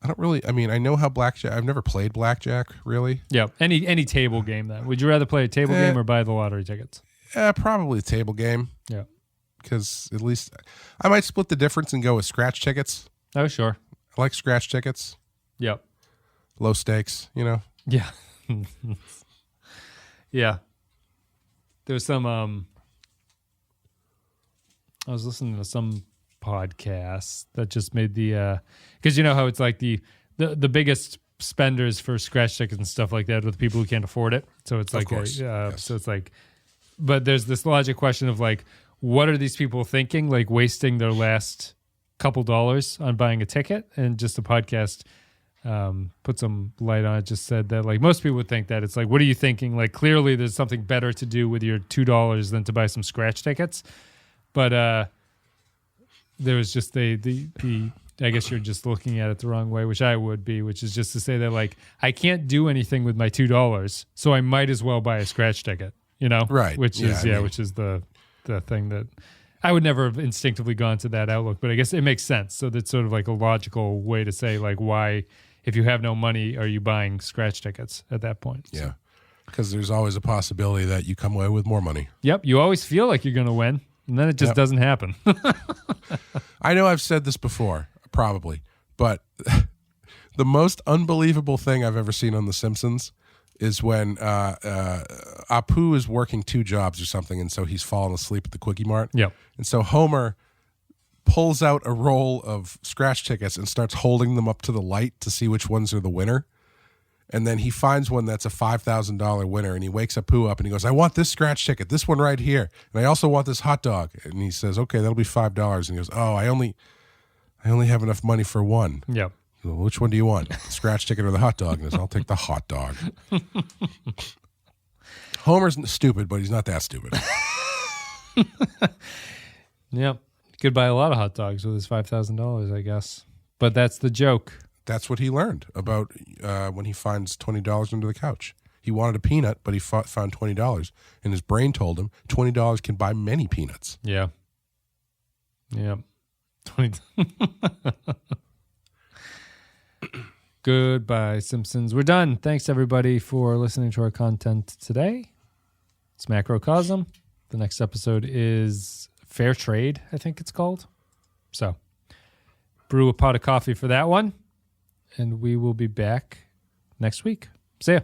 I don't really. I mean, I know how blackjack. I've never played blackjack, really. Yeah, any table game. Then would you rather play a table game or buy the lottery tickets? Probably a table game. Yeah, because at least I might split the difference and go with scratch tickets. Oh, sure. I like scratch tickets. Yep. Low stakes, you know. Yeah. Yeah. There's some. I was listening to some podcast that just made the because you know how it's like the biggest spenders for scratch tickets and stuff like that are the people who can't afford it. So it's like so it's like, but there's this logic question of like, what are these people thinking? Like wasting their last couple dollars on buying a ticket. And just the podcast put some light on it. Just said that like most people would think that it's like, what are you thinking? Like clearly there's something better to do with your $2 than to buy some scratch tickets. But there was just the I guess you're just looking at it the wrong way, which I would be, which is just to say that like I can't do anything with my $2, so I might as well buy a scratch ticket, you know? Right. Which is which is the thing that I would never have instinctively gone to that outlook, but I guess it makes sense. So that's sort of like a logical way to say like why, if you have no money, are you buying scratch tickets at that point? Yeah. So. Because there's always a possibility that you come away with more money. Yep. You always feel like you're going to win. And then it just doesn't happen. I know I've said this before, probably, but the most unbelievable thing I've ever seen on The Simpsons is when Apu is working 2 jobs or something, and so he's fallen asleep at the Quickie Mart. Yep. And so Homer pulls out a roll of scratch tickets and starts holding them up to the light to see which ones are the winner. And then he finds one that's a $5,000 winner, and he wakes Apu up and he goes, I want this scratch ticket, this one right here. And I also want this hot dog. And he says, okay, that'll be $5. And he goes, oh, I only have enough money for one. Yep. Well, which one do you want, the scratch ticket or the hot dog? And he goes, I'll take the hot dog. Homer's stupid, but he's not that stupid. Yep. Could buy a lot of hot dogs with his $5,000, I guess. But that's the joke. That's what he learned about when he finds $20 under the couch. He wanted a peanut, but he found $20, and his brain told him $20 can buy many peanuts. Yeah. Yeah. 20. Goodbye, Simpsons. We're done. Thanks, everybody, for listening to our content today. It's Macrocosm. The next episode is Fair Trade, I think it's called. So, brew a pot of coffee for that one, and we will be back next week. See ya.